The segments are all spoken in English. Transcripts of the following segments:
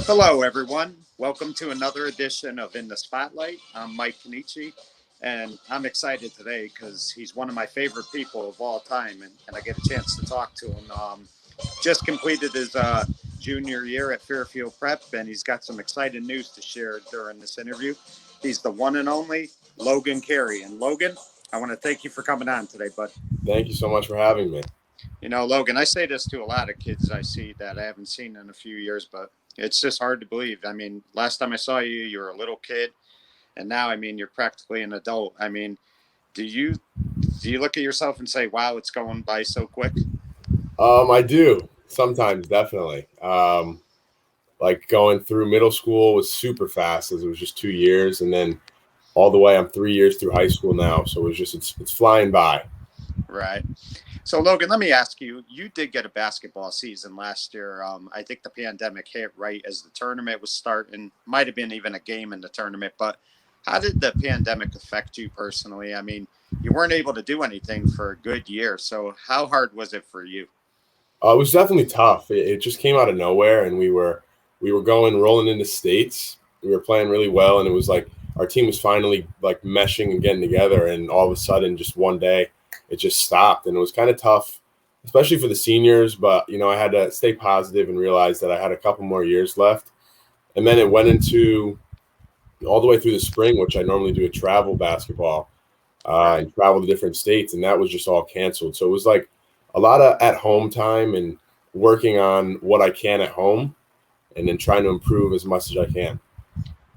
Hello, everyone. Welcome to another edition of In the Spotlight. I'm Mike Kenichi, and I'm excited today because he's one of my favorite people of all time, and I get a chance to talk to him. Just completed his junior year at Fairfield Prep, and he's got some exciting news to share during this interview. He's the one and only Logan Carey. And Logan, I want to thank you for coming on today, bud. Thank you so much for having me. You know, Logan, I say this to a lot of kids I see that I haven't seen in a few years, but it's just hard to believe. I mean, last time I saw you, you were a little kid, and now, I mean, you're practically an adult. I mean, do you look at yourself and say, "Wow, it's going by so quick"? I do sometimes, definitely. Like going through middle school was super fast as it was just 2 years, and then all the way I'm 3 years through high school now. So it's flying by. Right. So, Logan, let me ask you. You did get a basketball season last year. I think the pandemic hit right as the tournament was starting. Might have been even a game in the tournament. But how did the pandemic affect you personally? I mean, you weren't able to do anything for a good year. So, how hard was it for you? It was definitely tough. It just came out of nowhere, and we were rolling into states. We were playing really well, and it was like our team was finally like meshing and getting together, and all of a sudden, just one day, it just stopped, and it was kind of tough, especially for the seniors. But I had to stay positive and realize that I had a couple more years left, and then it went into all the way through the spring, which I normally do a travel basketball Right. and travel to different states, and that was just all canceled. So it was like a lot of at home time and working on what I can at home, and then trying to improve as much as I can.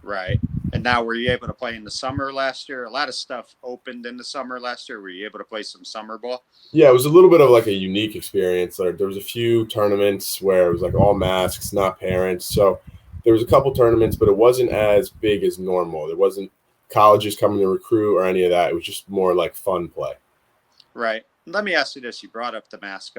Right. And now, were you able to play in the summer last year? A lot of stuff opened in the summer last year. Were you able to play some summer ball? Yeah, it was a little bit of like a unique experience. There was a few tournaments where it was like all masks, not parents. So there was a couple tournaments, but it wasn't as big as normal. There wasn't colleges coming to recruit or any of that. It was just more like fun play. Right. Let me ask you this. You brought up the mask.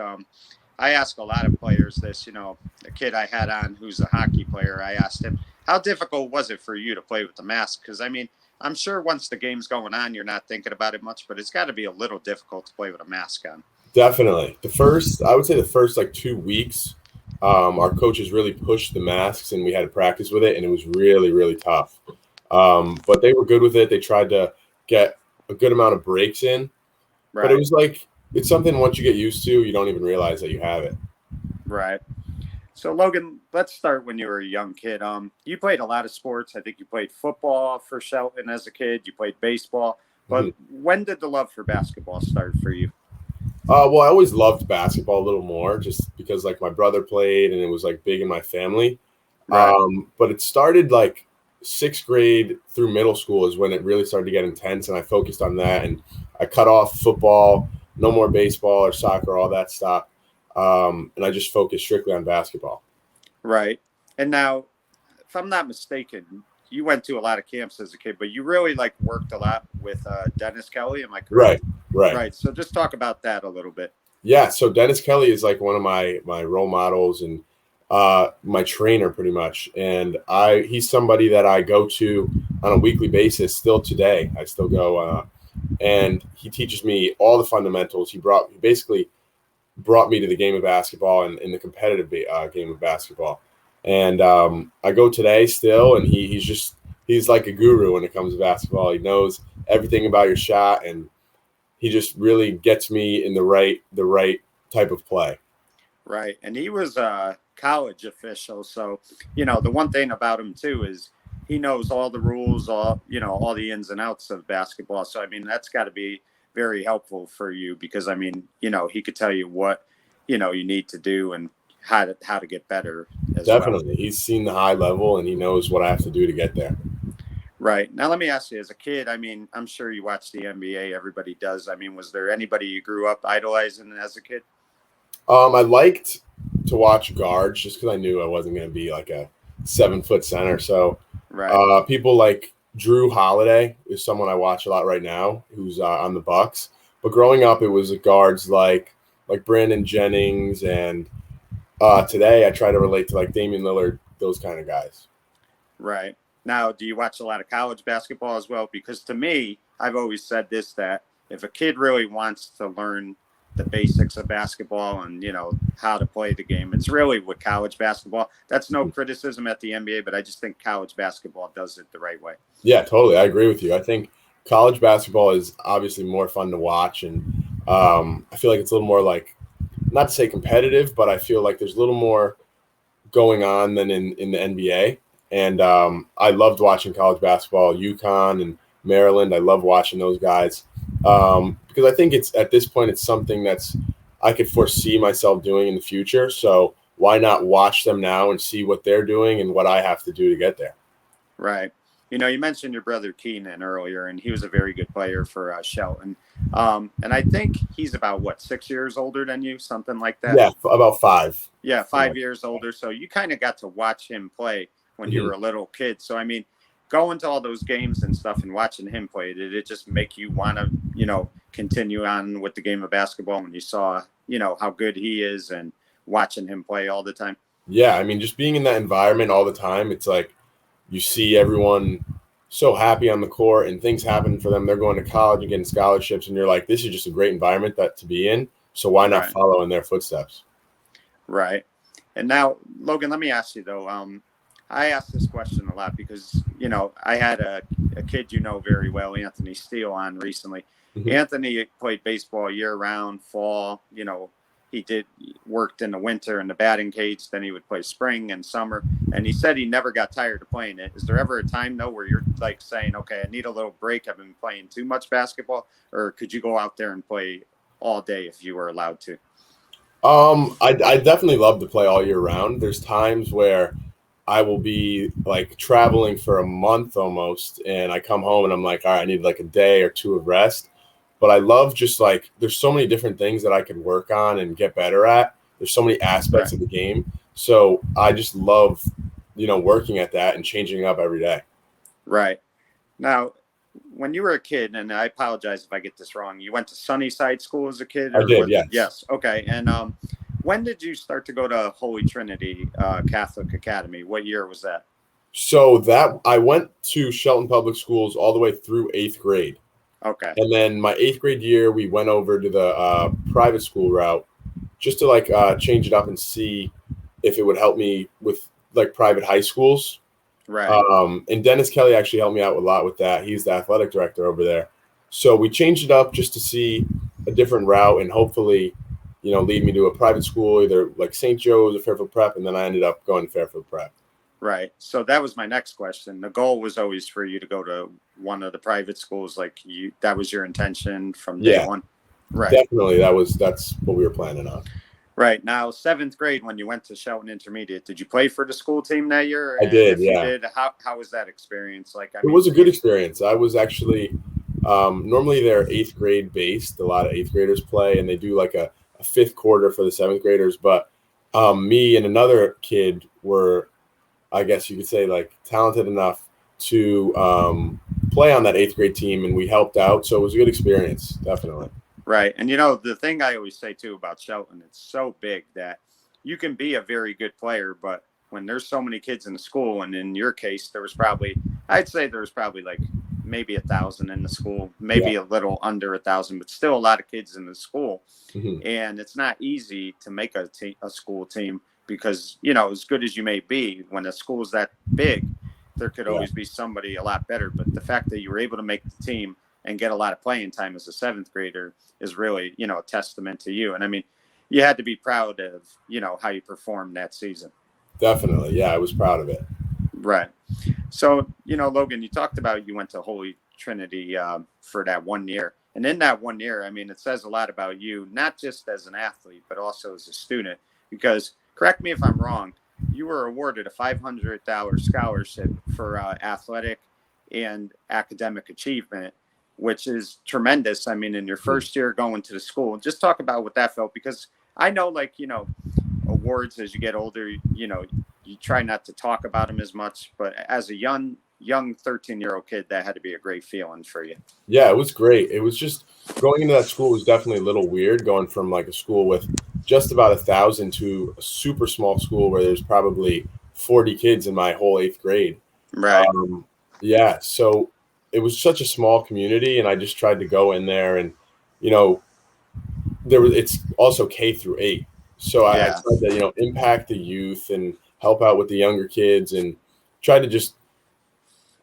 I ask a lot of players this. You know, the kid I had on who's a hockey player, I asked him, how difficult was it for you to play with the mask? Because, I mean, I'm sure once the game's going on, you're not thinking about it much, but it's got to be a little difficult to play with a mask on. Definitely. I would say the first like 2 weeks, our coaches really pushed the masks and we had to practice with it, and it was really, really tough. But they were good with it. They tried to get a good amount of breaks in, but it Right. was like it's something once you get used to, you don't even realize that you have it. Right. So, Logan, let's start when you were a young kid. You played a lot of sports. I think you played football for Shelton as a kid. You played baseball. But Mhm. when did the love for basketball start for you? Well, I always loved basketball a little more, just because like my brother played and it was like big in my family. Right. But it started like sixth grade through middle school is when it really started to get intense, and I focused on that. And I cut off football, no more baseball or soccer, all that stuff, and I just focused strictly on basketball. Right. And now, if I'm not mistaken, you went to a lot of camps as a kid, but you really like worked a lot with Dennis Kelly. Am I correct? Right, right. Right. So just talk about that a little bit. Yeah, so Dennis Kelly is like one of my role models and my trainer pretty much, and I he's somebody that I go to on a weekly basis still today. I still go, and he teaches me all the fundamentals. He basically brought me to the game of basketball and in the competitive game of basketball, and I go today still, and he's like a guru when it comes to basketball. He knows everything about your shot, and he just really gets me in the right type of play. Right. And he was a college official. So, you know, the one thing about him, too, is he knows all the rules, all the ins and outs of basketball. So, I mean, that's got to be very helpful for you because, I mean, he could tell you what, you need to do and how to get better as well. Definitely, he's seen the high level and he knows what I have to do to get there. Right. Now, let me ask you, as a kid, I mean, I'm sure you watched the NBA. Everybody does. I mean, was there anybody you grew up idolizing as a kid? I liked to watch guards just because I knew I wasn't going to be like a 7 foot center. So Right. people like Drew Holiday is someone I watch a lot right now, who's on the Bucks. But growing up, it was guards like Brandon Jennings, and today I try to relate to like Damian Lillard, those kind of guys. Right. Now, do you watch a lot of college basketball as well? Because to me, I've always said this, that if a kid really wants to learn, the basics of basketball and, how to play the game. It's really with college basketball. That's no criticism at the NBA, but I just think college basketball does it the right way. Yeah, totally. I agree with you. I think college basketball is obviously more fun to watch. And I feel like it's a little more like, not to say competitive, but I feel like there's a little more going on than in the NBA. And I loved watching college basketball, UConn and Maryland. I love watching those guys because I think it's at this point, it's something I could foresee myself doing in the future. So why not watch them now and see what they're doing and what I have to do to get there? Right. You mentioned your brother Keenan earlier, and he was a very good player for Shelton. And I think he's about, 6 years older than you, something like that? Yeah, about 5. Yeah, 5 years older. So you kind of got to watch him play when you were a little kid. So, I mean, going to all those games and stuff and watching him play, did it just make you want to, continue on with the game of basketball when you saw, how good he is and watching him play all the time? Yeah, I mean, just being in that environment all the time, it's like you see everyone so happy on the court and things happen for them. They're going to college and getting scholarships, and you're like, this is just a great environment to be in. So why not follow in their footsteps? Right. And now, Logan, let me ask you, though. I ask this question a lot because, I had a kid very well, Anthony Steele, on recently. Mm-hmm. Anthony played baseball year-round, fall, he worked in the winter in the batting cage. Then he would play spring and summer. And he said he never got tired of playing it. Is there ever a time, though, where you're like saying, okay, I need a little break. I've been playing too much basketball. Or could you go out there and play all day if you were allowed to? I definitely love to play all year round. There's times where I will be like traveling for a month almost. And I come home and I'm like, all right, I need like a day or two of rest. But I love just like there's so many different things that I can work on and get better at. There's so many aspects of the game. So I just love, working at that and changing up every day. Right. Now, when you were a kid, and I apologize if I get this wrong, you went to Sunnyside School as a kid? I did, yes. Yes. Okay. And when did you start to go to Holy Trinity Catholic Academy? What year was that? So I went to Shelton Public Schools all the way through 8th grade. Okay. And then my 8th grade year, we went over to the private school route just to change it up and see if it would help me with like private high schools. Right. And Dennis Kelly actually helped me out a lot with that. He's the athletic director over there. So we changed it up just to see a different route and hopefully, lead me to a private school, either like St. Joe's or Fairfield Prep. And then I ended up going to Fairfield Prep. Right. So that was my next question. The goal was always for you to go to one of the private schools. That was your intention from day one. Right. Definitely. That's what we were planning on. Right. Now, 7th grade, when you went to Shelton Intermediate, did you play for the school team that year? I did. If you did, how was that experience? It was a good experience. I was actually, normally they're 8th grade based. A lot of 8th graders play and they do like a 5th quarter for the 7th graders. But me and another kid were, I guess you could say, talented enough to play on that 8th grade team, and we helped out. So it was a good experience, definitely. Right. And, the thing I always say, too, about Shelton, it's so big that you can be a very good player, but when there's so many kids in the school, and in your case, I'd say there was probably maybe 1,000 in the school, maybe a little under 1,000, but still a lot of kids in the school. Mm-hmm. And it's not easy to make a school team. Because, as good as you may be, when a school is that big, there could always be somebody a lot better. But the fact that you were able to make the team and get a lot of playing time as a 7th grader is really, a testament to you. And I mean, you had to be proud of, how you performed that season. Definitely. Yeah, I was proud of it. Right. So, Logan, you talked about you went to Holy Trinity for that 1 year. And in that 1 year, I mean, it says a lot about you, not just as an athlete, but also as a student, because correct me if I'm wrong, you were awarded a $500 scholarship for athletic and academic achievement, which is tremendous. I mean, in your first year going to the school, just talk about what that felt, because I know, awards as you get older, you try not to talk about them as much, but as a young 13-year-old kid, that had to be a great feeling for you. Yeah, it was great. It was just going into that school was definitely a little weird, going from a school with just about 1,000 to a super small school where there's probably 40 kids in my whole 8th grade. Right. So it was such a small community, and I just tried to go in there and, it's also K-8. So I Yeah. tried to, impact the youth and help out with the younger kids and try to just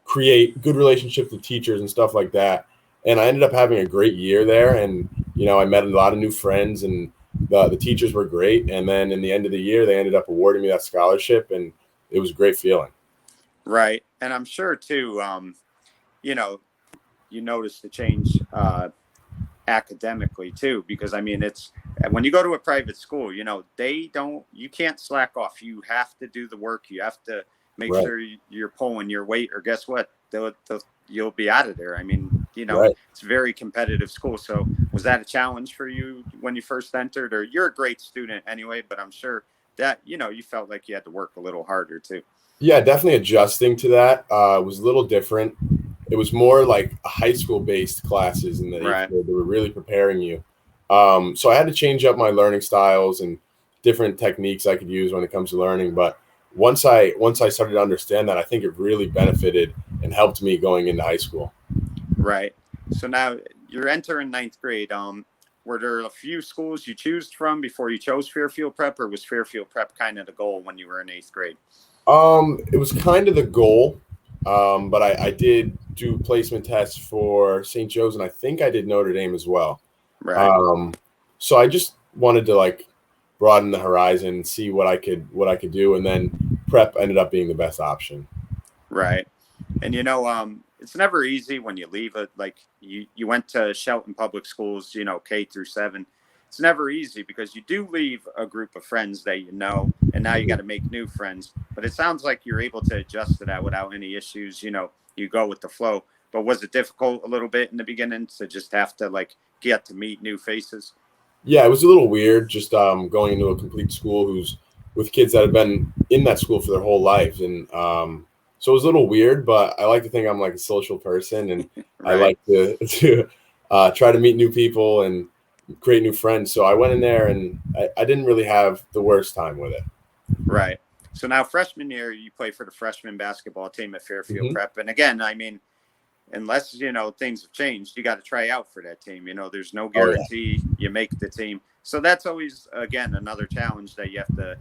create good relationships with teachers and stuff like that. And I ended up having a great year there. And, I met a lot of new friends, and the teachers were great. And then in the end of the year, they ended up awarding me that scholarship, and it was a great feeling. Right. And I'm sure too, you notice the change academically too, because I mean, it's when you go to a private school, you can't slack off. You have to do the work. You have to make Right. sure you're pulling your weight, or guess what? You'll be out of there. I mean, Right. It's a very competitive school. So was that a challenge for you when you first entered? Or you're a great student anyway, but I'm sure that, you felt like you had to work a little harder too. Yeah, definitely adjusting to that was a little different. It was more like high school based classes in the Right. 8th grade. They were really preparing you. So I had to change up my learning styles and different techniques I could use when it comes to learning. But once I started to understand that, I think it really benefited and helped me going into high school. Right. So now you're entering 9th grade. Were there a few schools you chose from before you chose Fairfield Prep, or was Fairfield Prep kind of the goal when you were in 8th grade? It was kind of the goal, but I did do placement tests for St. Joe's, and I think I did Notre Dame as well. Right. So I just wanted to broaden the horizon and see what I could do, and then prep ended up being the best option. Right. And it's never easy when you leave it. Like you went to Shelton Public Schools, K-7. It's never easy because you do leave a group of friends that and now you got to make new friends. But it sounds like you're able to adjust to that without any issues. You go with the flow. But was it difficult a little bit in the beginning to just have to get to meet new faces? Yeah, it was a little weird just going into a complete school who's with kids that have been in that school for their whole lives. And so it was a little weird, but I like to think I'm like a social person, and Right. I like to try to meet new people and create new friends. So I went in there, and I didn't really have the worst time with it. Right. So now freshman year, you play for the freshman basketball team at Fairfield Prep. And again, I mean, unless, things have changed, you got to try out for that team. There's no guarantee you make the team. So that's always, again, another challenge that you have to,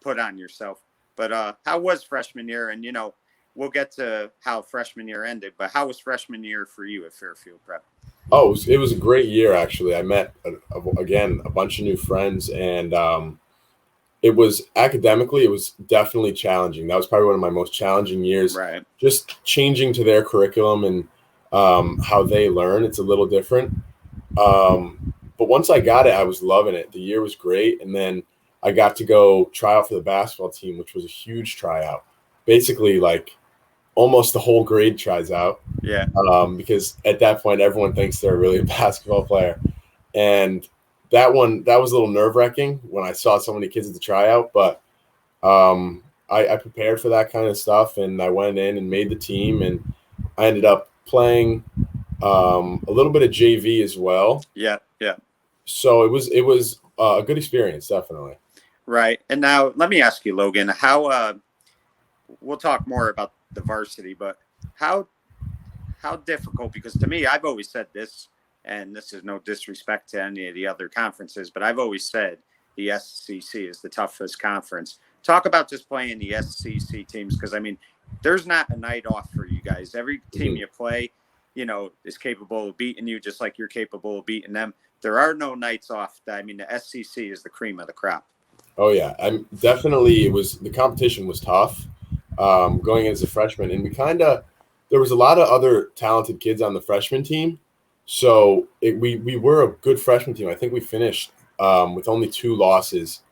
put on yourself. But how was freshman year? And, we'll get to how freshman year ended, but how was freshman year for you at Fairfield Prep? Oh, it was a great year, actually. I met, again, a bunch of new friends, and it was academically, it was definitely challenging. That was probably one of my most challenging years. Right. Just changing to their curriculum and how they learn. It's a little different. But once I got it, I was loving it. The year was great. And then I got to go try out for the basketball team, which was a huge tryout. Basically, almost the whole grade tries out. Yeah. Because at that point, everyone thinks they're really a basketball player. And that was a little nerve-wracking when I saw so many kids at the tryout, but I prepared for that kind of stuff, and I went in and made the team, and I ended up playing a little bit of JV as well. Yeah. So it was a good experience, definitely. Right. And now let me ask you, Logan, how we'll talk more about the varsity, but how difficult, because to me, I've always said this, and this is no disrespect to any of the other conferences, but I've always said the SCC is the toughest conference. Talk about just playing the SCC teams, because, I mean, there's not a night off for you guys. Every team you play, is capable of beating you just like you're capable of beating them. There are no nights off. I mean, the SCC is the cream of the crop. Oh, yeah. I'm definitely, the competition was tough going as a freshman, and there was a lot of other talented kids on the freshman team. So we were a good freshman team. I think we finished with only 2 losses.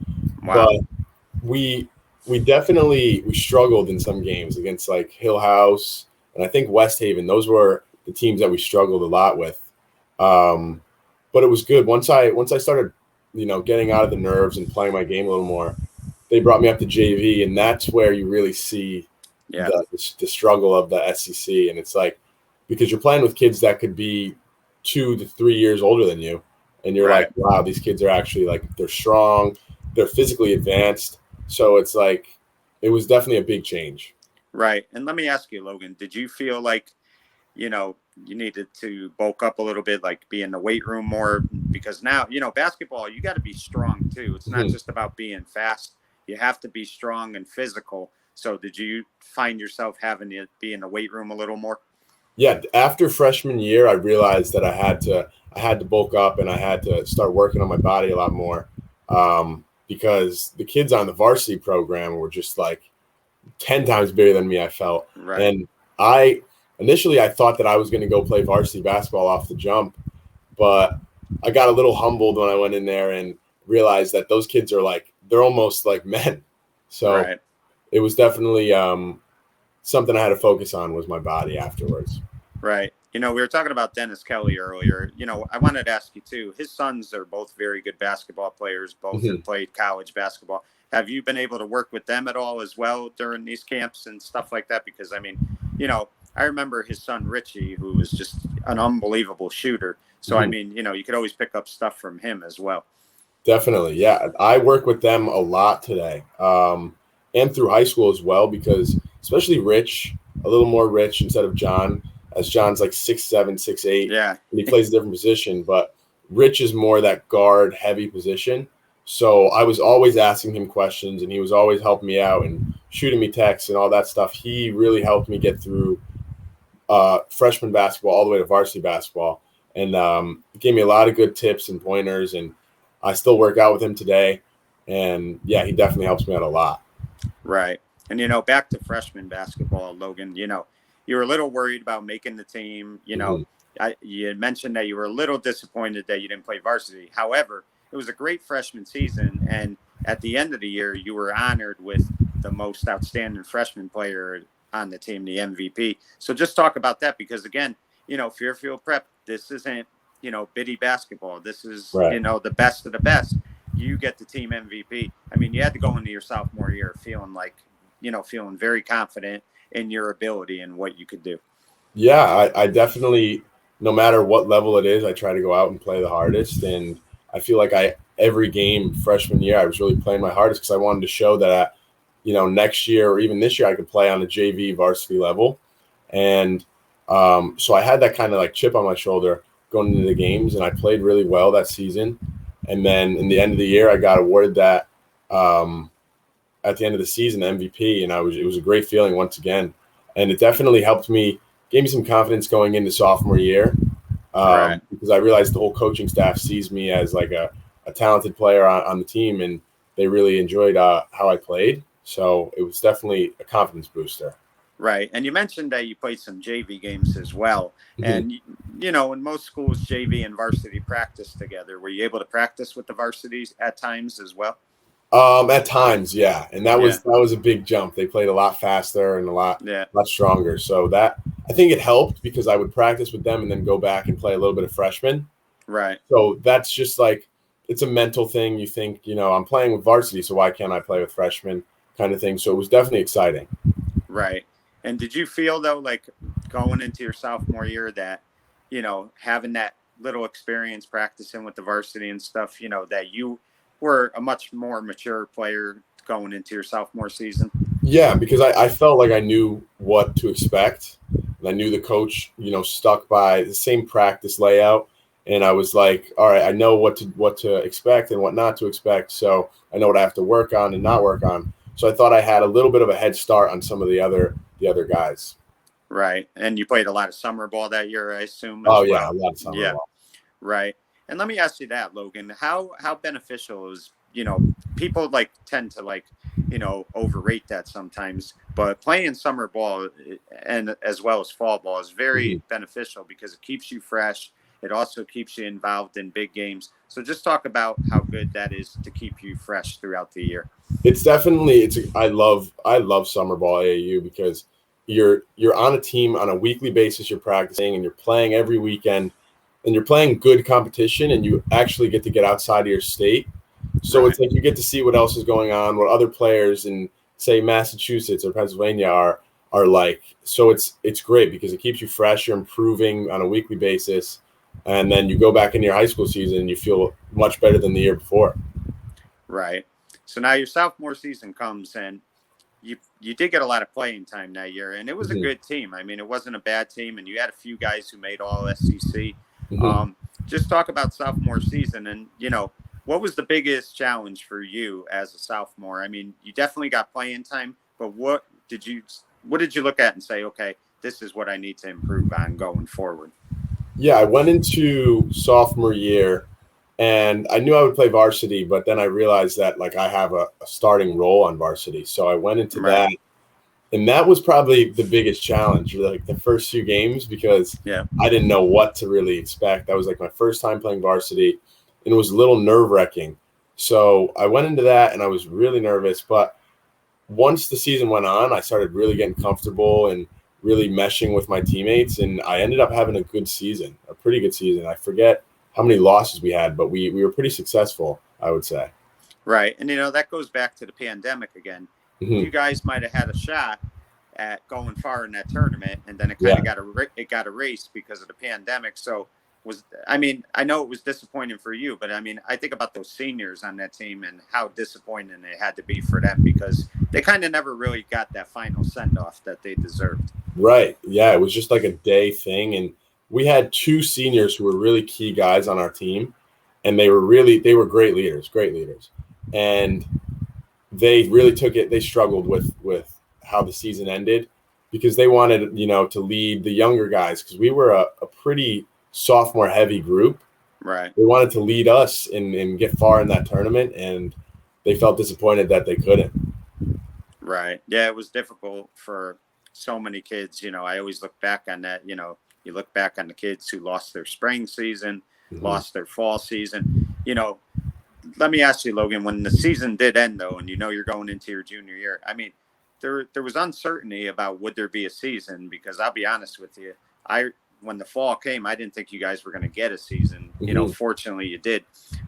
Wow. But we definitely struggled in some games against Hill House and I think West Haven. Those were the teams that we struggled a lot with. But it was good once I started, getting out of the nerves and playing my game a little more. They brought me up to JV, and that's where you really see the struggle of the SCC. And it's because you're playing with kids that could be 2 to 3 years older than you, and you're right. wow, these kids are actually they're strong, they're physically advanced. So it's it was definitely a big change. Right. And let me ask you, Logan, did you feel you needed to bulk up a little bit, like be in the weight room more, because now, basketball, you got to be strong too. It's not just about being fast. You have to be strong and physical. So did you find yourself having to be in the weight room a little more? Yeah, after freshman year, I realized that I had to bulk up and I had to start working on my body a lot more, because the kids on the varsity program were just like 10 times bigger than me, I felt. Right. And initially I thought that I was going to go play varsity basketball off the jump, but I got a little humbled when I went in there and realized that those kids are they're almost like men. So right. It was definitely something I had to focus on was my body afterwards. Right. We were talking about Dennis Kelly earlier. I wanted to ask you too. His sons are both very good basketball players. Both have played college basketball. Have you been able to work with them at all as well during these camps and stuff like that? Because, I mean, I remember his son Richie, who was just an unbelievable shooter. So, I mean, you could always pick up stuff from him as well. Definitely. Yeah. I work with them a lot today, and through high school as well, because especially Rich, a little more Rich instead of John, as John's like 6'7", 6'8". Yeah. And he plays a different position, but Rich is more that guard heavy position. So I was always asking him questions, and he was always helping me out and shooting me texts and all that stuff. He really helped me get through freshman basketball all the way to varsity basketball, and gave me a lot of good tips and pointers. And I still work out with him today, and yeah, he definitely helps me out a lot. Right. And, back to freshman basketball, Logan, you were a little worried about making the team. You had mentioned that you were a little disappointed that you didn't play varsity. However, it was a great freshman season. And at the end of the year, you were honored with the most outstanding freshman player on the team, the MVP. So just talk about that, because, again, Fairfield Prep, this isn't, bitty basketball. This is, right. The best of the best. You get the team MVP. I mean, you had to go into your sophomore year feeling feeling very confident in your ability and what you could do. Yeah, I definitely, no matter what level it is, I try to go out and play the hardest. And I feel like every game freshman year, I was really playing my hardest because I wanted to show that, next year or even this year, I could play on a JV varsity level. And so I had that kind of like chip on my shoulder going into the games, and I played really well that season. And then in the end of the year, I got awarded that at the end of the season, MVP, and it was a great feeling once again. And it definitely helped me, gave me some confidence going into sophomore year, because I realized the whole coaching staff sees me as like a talented player on the team, and they really enjoyed how I played. So it was definitely a confidence booster. Right. And you mentioned that you played some JV games as well. And, in most schools, JV and varsity practice together. Were you able to practice with the varsities at times as well? At times, yeah. And that was a big jump. They played a lot faster and a lot stronger. So that, I think it helped because I would practice with them and then go back and play a little bit of freshman. Right. So that's just like, it's a mental thing. You think, I'm playing with varsity, so why can't I play with freshmen kind of thing. So it was definitely exciting. Right. And did you feel, though, like going into your sophomore year that, having that little experience practicing with the varsity and stuff, that you were a much more mature player going into your sophomore season? Yeah, because I felt like I knew what to expect. And I knew the coach, stuck by the same practice layout. And I was like, all right, I know what to expect and what not to expect. So I know what I have to work on and not work on. So I thought I had a little bit of a head start on some of the other guys. Right. And you played a lot of summer ball that year, I assume. Oh, yeah, a lot of summer ball. Right. And let me ask you that, Logan, how beneficial is, people tend to overrate that sometimes, but playing summer ball and as well as fall ball is very beneficial because it keeps you fresh. It also keeps you involved in big games. So just talk about how good that is to keep you fresh throughout the year. It's definitely, I love summer ball AAU because you're on a team on a weekly basis. You're practicing and you're playing every weekend, and you're playing good competition, and you actually get to get outside of your state. So It's like you get to see what else is going on, what other players in, say, Massachusetts or Pennsylvania are like. So it's great because it keeps you fresh. You're improving on a weekly basis, and then you go back into your high school season and you feel much better than the year before. Right. So now your sophomore season comes, and you did get a lot of playing time that year, and it was a Mhm. good team. I mean, it wasn't a bad team, and you had a few guys who made All SCC. Mhm. Just talk about sophomore season, and what was the biggest challenge for you as a sophomore? I mean, you definitely got playing time, but what did you look at and say, okay, this is what I need to improve on going forward? Yeah, I went into sophomore year and I knew I would play varsity, but then I realized that like I have a starting role on varsity. So I went into Right. that. And that was probably the biggest challenge, like the first few games, because Yeah. I didn't know what to really expect. That was like my first time playing varsity, and it was a little nerve wracking. So I went into that and I was really nervous. But once the season went on, I started really getting comfortable and really meshing with my teammates. And I ended up having a good season, a pretty good season. I forget how many losses we had, but we were pretty successful, I would say. Right. And, that goes back to the pandemic again. Hmm. You guys might have had a shot at going far in that tournament, and then it kind Yeah. of got erased because of the pandemic. So I mean, I know it was disappointing for you, but I mean, I think about those seniors on that team and how disappointing it had to be for them because they kind of never really got that final send off that they deserved. Right. Yeah. It was just like a day thing. And we had two seniors who were really key guys on our team. And they were great leaders, great leaders. And they really took it. They struggled with how the season ended because they wanted, to lead the younger guys because we were a pretty sophomore heavy group. Right. They wanted to lead us and get far in that tournament. And they felt disappointed that they couldn't. Right. Yeah, it was difficult for so many kids. I always look back on that. You look back on the kids who lost their spring season, Mhm. lost their fall season. Let me ask you, Logan, when the season did end, though, and you're going into your junior year, I mean, there was uncertainty about would there be a season because I'll be honest with you, when the fall came, I didn't think you guys were going to get a season. Mhm. Fortunately, you did.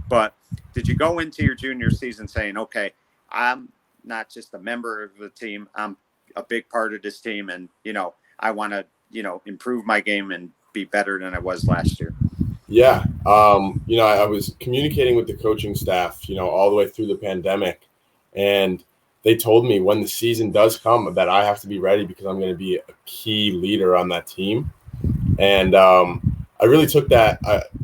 But did you go into your junior season saying, okay, I'm not just a member of the team, I'm a big part of this team, and I want to improve my game and be better than I was last year? Yeah. I was communicating with the coaching staff, all the way through the pandemic. And they told me when the season does come that I have to be ready because I'm going to be a key leader on that team. And I really took that.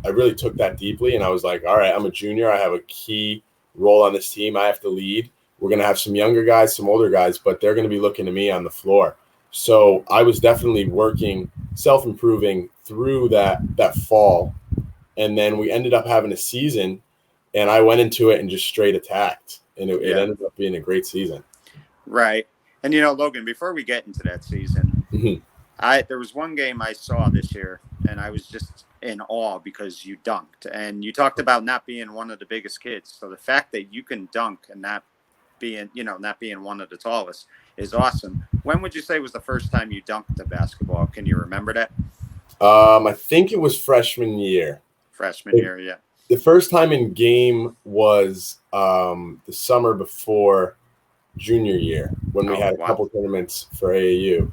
I really took that deeply. And I was like, all right, I'm a junior. I have a key role on this team. I have to lead. We're going to have some younger guys, some older guys, but they're going to be looking to me on the floor. So I was definitely working, self-improving through that fall, and then we ended up having a season, and I went into it and just straight attacked, and it Yeah. ended up being a great season. Right. And Logan, before we get into that season, Mhm. there was one game I saw this year, and I was just in awe because you dunked, and you talked about not being one of the biggest kids. So the fact that you can dunk and not being one of the tallest is awesome. When would you say was the first time you dunked the basketball? Can you remember that? I think it was freshman year. Freshman year, yeah. The first time in game was the summer before junior year when we Oh, had a wow. couple tournaments for AAU.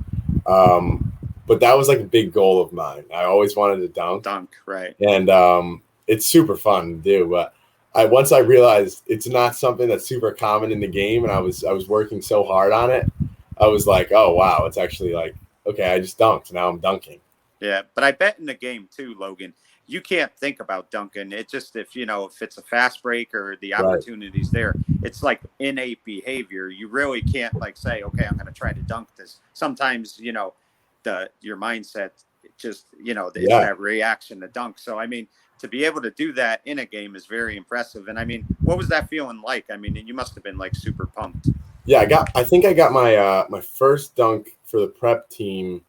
But that was like a big goal of mine. I always wanted to dunk. Dunk, right. And it's super fun to do. But once I realized it's not something that's super common in the game, and I was working so hard on it, I was like, oh wow, it's actually like, okay, I just dunked. Now I'm dunking. Yeah, but I bet in the game too, Logan, you can't think about dunking. It just if it's a fast break or the Right. opportunities there, it's like innate behavior. You really can't like say, okay, I'm going to try to dunk this. Sometimes your mindset just it's Yeah. that reaction to dunk. So I mean, to be able to do that in a game is very impressive. And I mean, what was that feeling like? I mean, you must have been like super pumped. Yeah, I think I got my first dunk for the prep team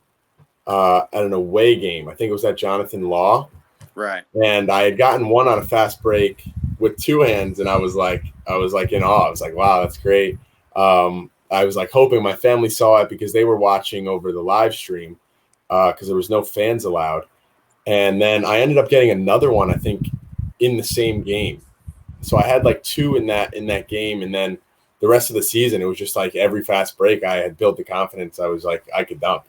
at an away game. I think it was at Jonathan Law. Right. And I had gotten one on a fast break with two hands, and I was like in awe. I was like, wow, that's great. I was like hoping my family saw it because they were watching over the live stream because there was no fans allowed. And then I ended up getting another one, I think, in the same game. So I had like two in that game, and then the rest of the season, it was just like every fast break, I had built the confidence. I was like, I could dunk.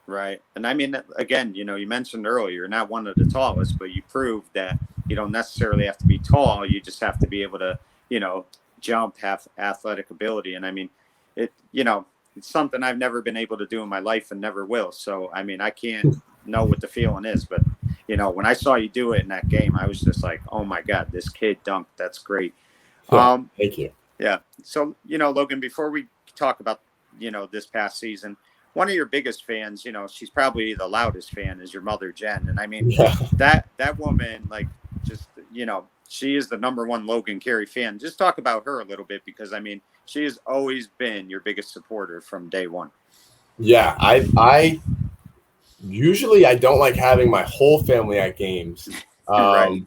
Right. And I mean, again, you mentioned earlier, you're not one of the tallest, but you proved that you don't necessarily have to be tall. You just have to be able to, jump, have athletic ability. And I mean, it's something I've never been able to do in my life and never will. So, I mean, I can't know what the feeling is, but when I saw you do it in that game, I was just like, oh my God, this kid dunked. That's great. Thank you. Yeah. So, Logan, before we talk about, this past season, one of your biggest fans, she's probably the loudest fan, is your mother, Jen. And I mean, that woman, like, just, she is the number one Logan Carey fan. Just talk about her a little bit, because I mean, she has always been your biggest supporter from day one. Yeah. I usually I don't like having my whole family at games. Right.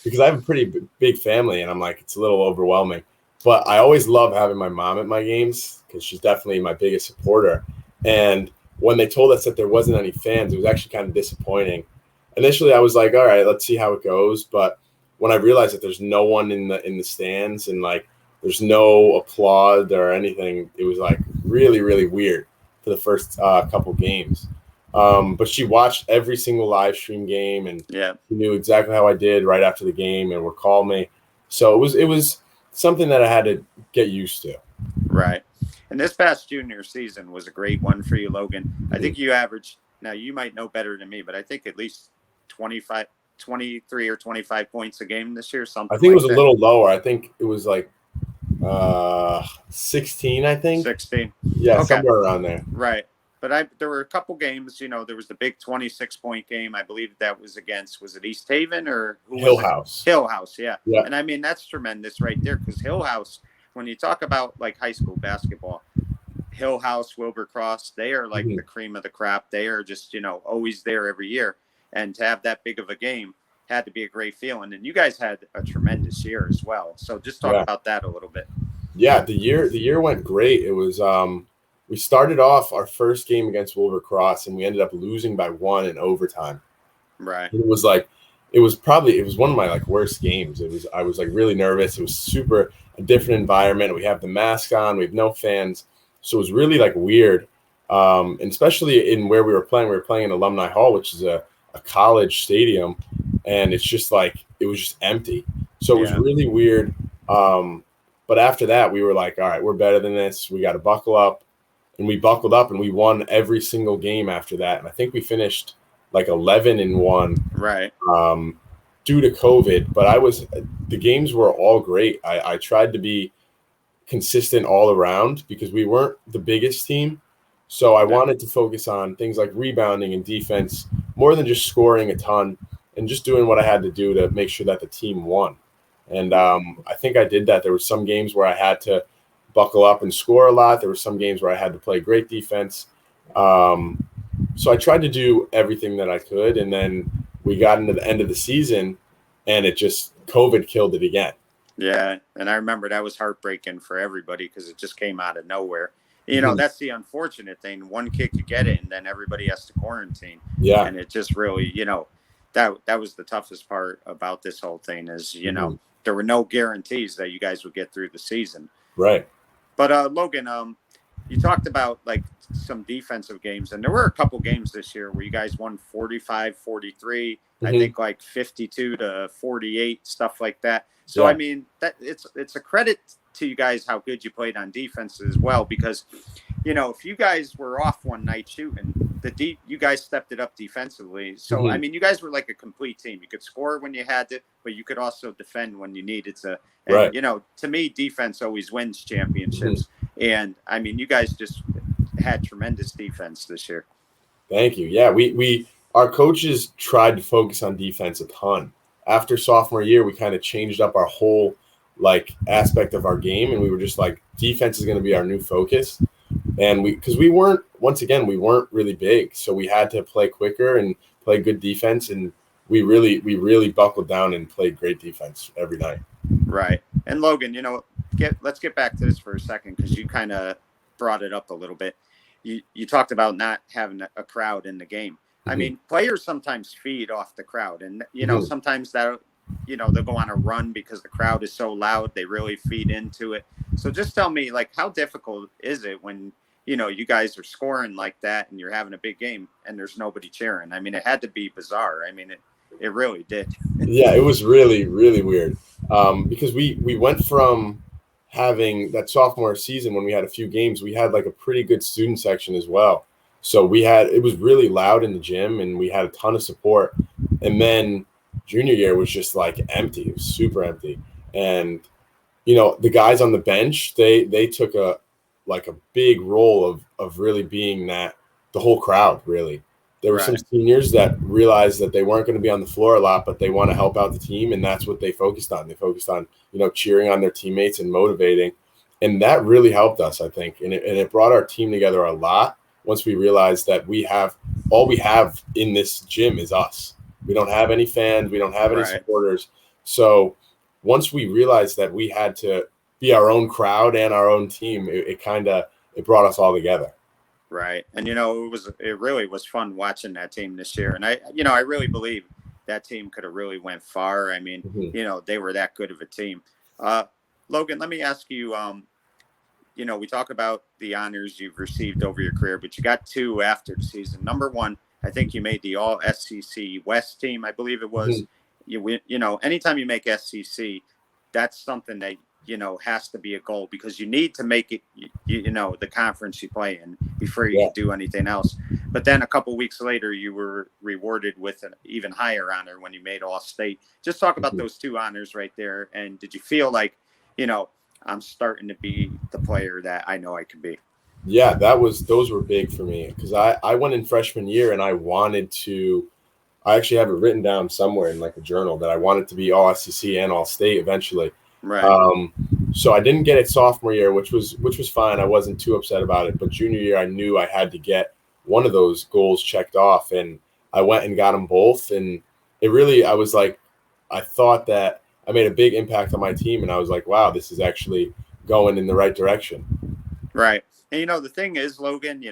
Because I have a pretty big family and I'm like, it's a little overwhelming. But I always love having my mom at my games because she's definitely my biggest supporter. And when they told us that there wasn't any fans, it was actually kind of disappointing. Initially, I was like, all right, let's see how it goes. But when I realized that there's no one in the stands and like there's no applause or anything, it was like really, really weird for the first couple games. But she watched every single live stream game and she knew exactly how I did right after the game and would call me. So it was something that I had to get used to. Right. And this past junior season was a great one for you, Logan. I think you averaged, now you might know better than me, but I think at least 23 or 25 points a game this year. Something I think like it was that. a little lower. I think it was like 16, I think. 16. Yeah, okay. Somewhere around there. Right. But there were a couple games, there was the big 26-point game. I believe that was against, was it East Haven or who was it? Hillhouse. Hillhouse, yeah. And I mean, that's tremendous right there, because Hillhouse, when you talk about like high school basketball, Hillhouse, Wilbur-Cross, they are like the cream of the crop. They are just, always there every year. And to have that big of a game had to be a great feeling. And you guys had a tremendous year as well. So just talk about that a little bit. Yeah, the year went great. It was we started off our first game against Wilbur-Cross and we ended up losing by 1 in overtime. Right. It was one of my like worst games. I was like really nervous. It was super a different environment. We have the mask on, we have no fans. So it was really like weird. And especially in where we were playing in Alumni Hall, which is a college stadium, and it's just like it was just empty. So it was really weird. But after that, we were like, all right, we're better than this. We got to buckle up. And we buckled up and we won every single game after that. And I think we finished like 11-1. Right. Due to COVID. But the games were all great. I tried to be consistent all around because we weren't the biggest team. So I wanted to focus on things like rebounding and defense more than just scoring a ton and just doing what I had to do to make sure that the team won. And I think I did that. There were some games where I had to buckle up and score a lot. There were some games where I had to play great defense. So I tried to do everything that I could. And then we got into the end of the season and COVID killed it again. Yeah. And I remember that was heartbreaking for everybody because it just came out of nowhere. That's the unfortunate thing. One kid could get it and then everybody has to quarantine. Yeah. And it just really, that was the toughest part about this whole thing is, there were no guarantees that you guys would get through the season. Right. But Logan, you talked about like some defensive games, and there were a couple games this year where you guys won 45-43, I think like 52-48, stuff like that. So I mean, that it's a credit to you guys how good you played on defense as well, because if you guys were off one night shooting, you guys stepped it up defensively. So I mean, you guys were like a complete team. You could score when you had to, but you could also defend when you needed to. And to me, defense always wins championships. And I mean, you guys just had tremendous defense this year. Thank you. Yeah, our coaches tried to focus on defense a ton. After sophomore year, we kind of changed up our whole like aspect of our game, and we were just like, defense is going to be our new focus. And because we weren't really big, so we had to play quicker and play good defense, and we really buckled down and played great defense every night. Right. And Logan, let's get back to this for a second, because you kind of brought it up a little bit. You talked about not having a crowd in the game. I mean, players sometimes feed off the crowd, and sometimes that they'll go on a run because the crowd is so loud. They really feed into it. So just tell me, like, how difficult is it when you guys are scoring like that and you're having a big game and there's nobody cheering? I mean, it had to be bizarre. I mean, it really did. Yeah, it was really, really weird. Because we went from having that sophomore season when we had a few games, we had like a pretty good student section as well. So it was really loud in the gym and we had a ton of support. And then junior year was just like empty. It was super empty. And, the guys on the bench, they took a big role of really being the whole crowd, really. There were some seniors that realized that they weren't going to be on the floor a lot, but they want to help out the team. And that's what they focused on. They focused on, cheering on their teammates and motivating. And that really helped us, I think. And it brought our team together a lot once we realized that all we have in this gym is us. We don't have any fans. We don't have any supporters. So once we realized that we had to be our own crowd and our own team, it brought us all together. Right. And, it really was fun watching that team this year. And I really believe that team could have really went far. I mean, they were that good of a team. Logan, let me ask you, we talk about the honors you've received over your career, but you got 2 after the season. Number 1, I think you made the All SCC West team, I believe it was. Anytime you make SCC, that's something that, has to be a goal because you need to make it, the conference you play in before you can do anything else. But then a couple of weeks later, you were rewarded with an even higher honor when you made All State. Just talk about those 2 honors right there. And did you feel like, I'm starting to be the player that I know I could be? Yeah, those were big for me because I went in freshman year and I actually have it written down somewhere in like a journal that I wanted to be All SCC and All State eventually. Right. So I didn't get it sophomore year, which was fine. I wasn't too upset about it. But junior year, I knew I had to get one of those goals checked off, and I went and got them both. And I thought that I made a big impact on my team, and I was like, wow, this is actually going in the right direction. Right. And, the thing is, Logan,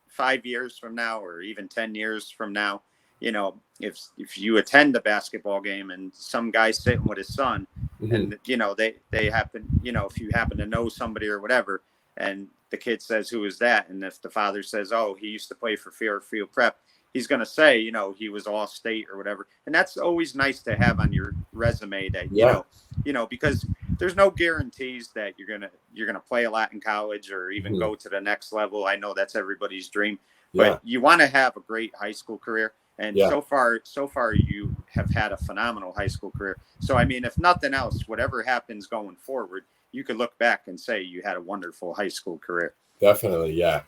5 years from now or even 10 years from now, if you attend a basketball game and some guy's sitting with his son and, they happen, if you happen to know somebody or whatever, and the kid says, who is that? And if the father says, oh, he used to play for Fairfield Prep, he's going to say, he was All State or whatever. And that's always nice to have on your resume that, because there's no guarantees that you're going to play a lot in college or even go to the next level. I know that's everybody's dream, but you want to have a great high school career. And so far you have had a phenomenal high school career. So, I mean, if nothing else, whatever happens going forward, you could look back and say you had a wonderful high school career. Definitely. Yeah.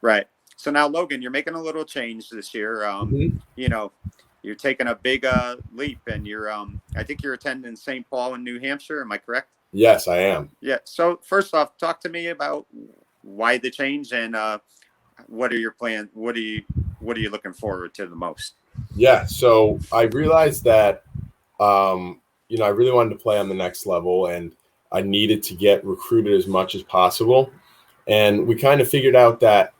Right. So now, Logan, you're making a little change this year. You're taking a big leap and I think you're attending St. Paul in New Hampshire. Am I correct? Yes, I am. Yeah. So first off, talk to me about why the change and what are your plans? What are you looking forward to the most? Yeah. So I realized that, I really wanted to play on the next level and I needed to get recruited as much as possible. And we kind of figured out that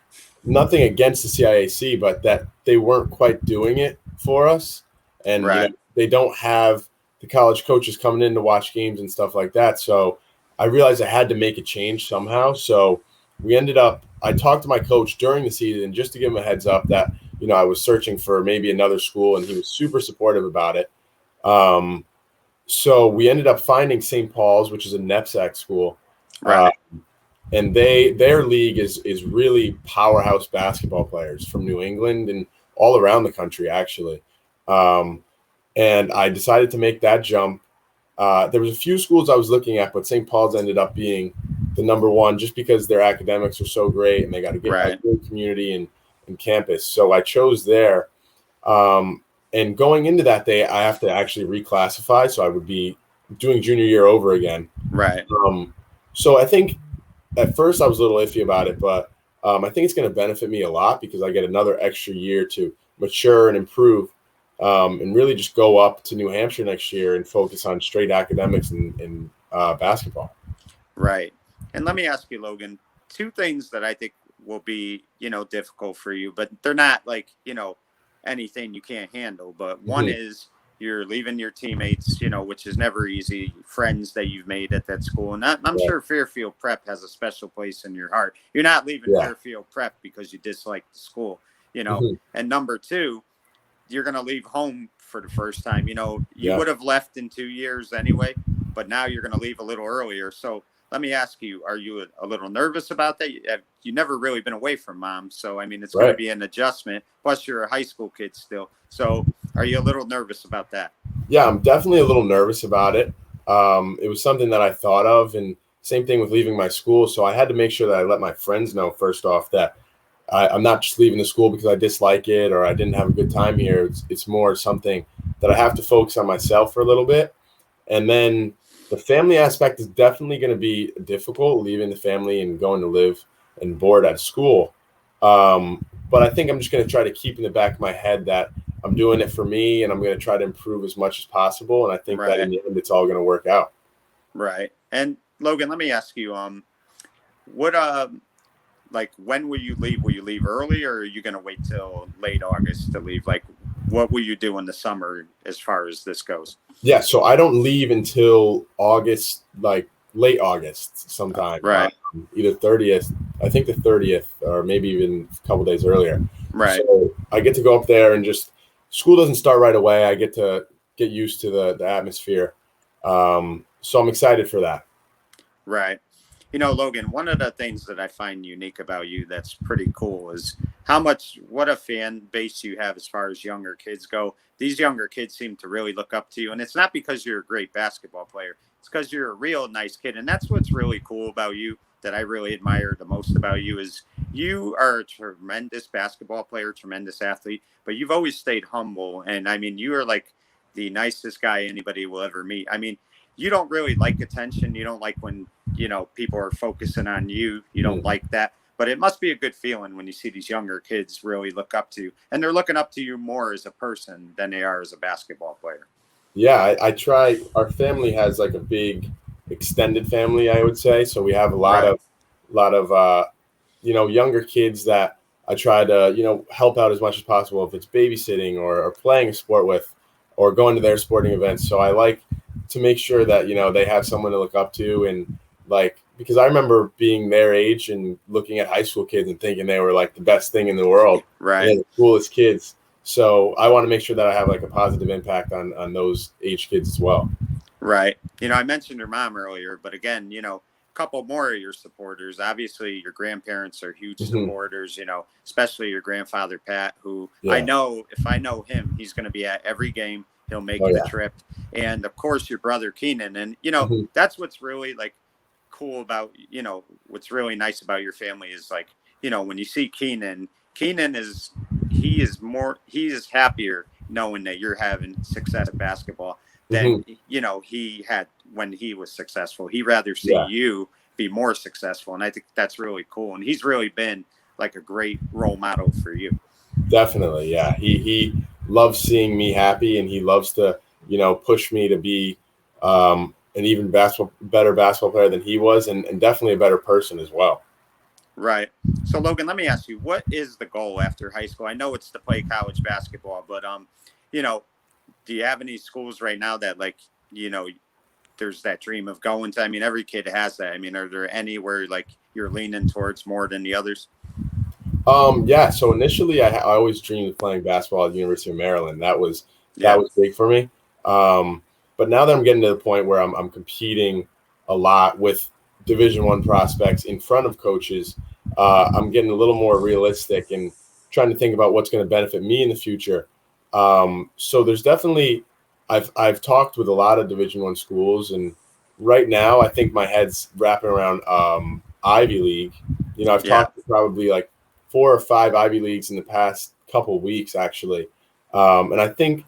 nothing against the CIAC, but that they weren't quite doing it for us. And they don't have the college coaches coming in to watch games and stuff like that. So I realized I had to make a change somehow. So I talked to my coach during the season just to give him a heads up that, I was searching for maybe another school, and he was super supportive about it. So we ended up finding St. Paul's, which is a NEPSAC school. Right. And their league is really powerhouse basketball players from New England and all around the country, actually. And I decided to make that jump. There was a few schools I was looking at, but St. Paul's ended up being the number one just because their academics are so great and they got to get a good community and campus. So I chose there. And going into that day, I have to actually reclassify. So I would be doing junior year over again. Right. So I think at first I was a little iffy about it, but I think it's going to benefit me a lot because I get another extra year to mature and improve and really just go up to New Hampshire next year and focus on straight academics and basketball. Right. And let me ask you, Logan, 2 things that I think will be, difficult for you, but they're not like, anything you can't handle. But one is you're leaving your teammates, which is never easy, friends that you've made at that school. And I'm sure Fairfield Prep has a special place in your heart. You're not leaving Fairfield Prep because you dislike the school, And number 2, you're going to leave home for the first time. You would have left in 2 years anyway, but now you're going to leave a little earlier. So let me ask you, are you a little nervous about that? You've never really been away from mom. So, I mean, it's going to Right. be an adjustment. Plus, you're a high school kid still. So, are you a little nervous about that? Yeah, I'm definitely a little nervous about it. It was something that I thought of, and same thing with leaving my school. So I had to make sure that I let my friends know first off that I'm not just leaving the school because I dislike it or I didn't have a good time here. It's more something that I have to focus on myself for a little bit. And then the family aspect is definitely going to be difficult, leaving the family and going to live and board at school. But I think I'm just going to try to keep in the back of my head that I'm doing it for me and I'm going to try to improve as much as possible. And I think that in Right. the end, it's all going to work out. Right. And Logan, let me ask you, what, like, when will you leave? Will you leave early, or are you going to wait till late August to leave? Like, what will you do in the summer as far as this goes? Yeah. So I don't leave until August, like late August sometime, Right. either 30th, I think the 30th, or maybe even a couple days earlier. Right. So I get to go up there and just school doesn't start right away. I get to get used to the atmosphere. So I'm excited for that. Right. You know, Logan, one of the things that I find unique about you that's pretty cool is what a fan base you have as far as younger kids go. These younger kids seem to really look up to you. And it's not because you're a great basketball player, it's because you're a real nice kid. And that's what's really cool about you, that I really admire the most about you, is you are a tremendous basketball player, tremendous athlete, but you've always stayed humble. And I mean, you are like the nicest guy anybody will ever meet. I mean, you don't really like attention. You don't like when, people are focusing on you. You don't like that. But it must be a good feeling when you see these younger kids really look up to you. And they're looking up to you more as a person than they are as a basketball player. Yeah, I try. Our family has like a big extended family, I would say. So we have a lot Right. of younger kids that I try to, help out as much as possible if it's babysitting or playing a sport with or going to their sporting events. So I like to make sure that, they have someone to look up to and because I remember being their age and looking at high school kids and thinking they were like the best thing in the world. Right. And the coolest kids. So I want to make sure that I have like a positive impact on those age kids as well. Right. I mentioned your mom earlier, but again, a couple more of your supporters. Obviously, your grandparents are huge supporters, especially your grandfather, Pat, who I know, if I know him, he's going to be at every game. He'll make the trip. And of course, your brother, Keenan. And, that's what's really like cool about, what's really nice about your family is like, when you see Keenan he is happier knowing that you're having success at basketball than he had when he was successful. He'd rather see you be more successful, and I think that's really cool. And he's really been like a great role model for you. Definitely, yeah. He loves seeing me happy, and he loves to push me to be an even better basketball player than he was, and definitely a better person as well. Right. So Logan, let me ask you, what is the goal after high school? I know it's to play college basketball, but do you have any schools right now that there's that dream of going to? I mean, every kid has that. I mean, are there any where you're leaning towards more than the others? Yeah. So initially, I always dreamed of playing basketball at the University of Maryland. That was big for me. But now that I'm getting to the point where I'm competing a lot with Division I prospects in front of coaches, I'm getting a little more realistic and trying to think about what's going to benefit me in the future. So there's definitely, I've talked with a lot of Division I schools, and right now I think my head's wrapping around Ivy League. I've talked to probably like 4 or 5 Ivy Leagues in the past couple of weeks, actually. And I think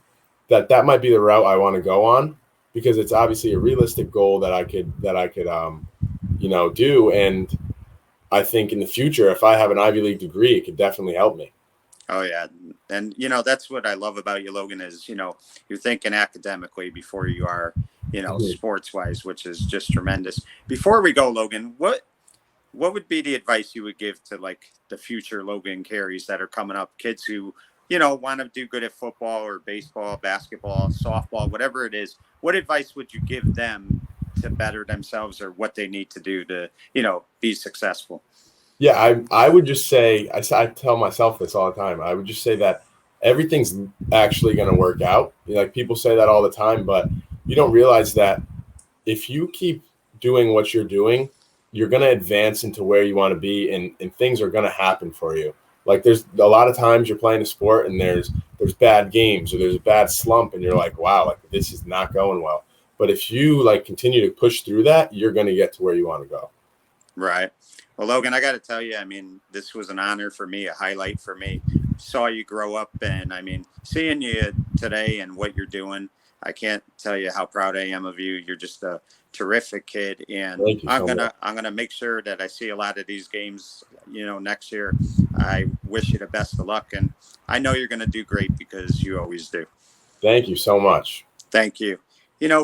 that might be the route I want to go on, because it's obviously a realistic goal that I could do. And I think in the future, if I have an Ivy League degree, it could definitely help me. Oh yeah. And that's what I love about you, Logan, is you're thinking academically before you are sports wise, which is just tremendous. Before we go, Logan, what would be the advice you would give to the future Logan Careys that are coming up, kids who want to do good at football or baseball, basketball, softball, whatever it is? What advice would you give them to better themselves, or what they need to do to be successful? Yeah, I would just say, I tell myself this all the time. I would just say that everything's actually going to work out. People say that all the time, but you don't realize that if you keep doing what you're doing, you're going to advance into where you want to be, and things are going to happen for you. Like there's a lot of times you're playing a sport and there's bad games or there's a bad slump and you're like, wow, like this is not going well. But if you like continue to push through that, you're going to get to where you want to go. Right. Well, Logan, I got to tell you, I mean, this was an honor for me, a highlight for me. Saw you grow up, and I mean, seeing you today and what you're doing, I can't tell you how proud I am of you. You're just a terrific kid, and Thank you so much. I'm gonna make sure that I see a lot of these games, next year. I wish you the best of luck, and I know you're gonna do great because you always do. Thank you so much. Thank you.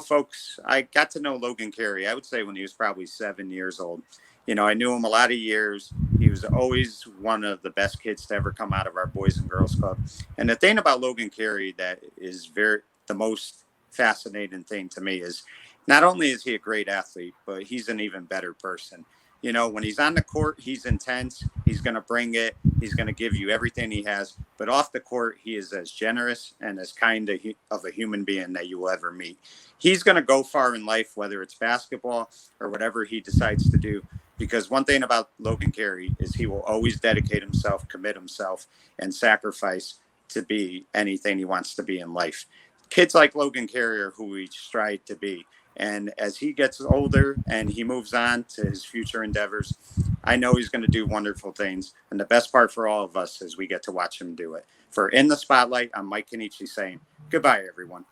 Folks, I got to know Logan Carey, I would say, when he was probably 7 years old. I knew him a lot of years. He was always one of the best kids to ever come out of our Boys and Girls Club. And the thing about Logan Carey that is the most fascinating thing to me is not only is he a great athlete, but he's an even better person. When he's on the court, he's intense. He's going to bring it. He's going to give you everything he has. But off the court, he is as generous and as kind of a human being that you will ever meet. He's going to go far in life, whether it's basketball or whatever he decides to do. Because one thing about Logan Carey is he will always dedicate himself, commit himself, and sacrifice to be anything he wants to be in life. Kids like Logan Carey are who we strive to be. And as he gets older and he moves on to his future endeavors, I know he's going to do wonderful things. And the best part for all of us is we get to watch him do it. For In the Spotlight, I'm Mike Kenichi saying goodbye, everyone.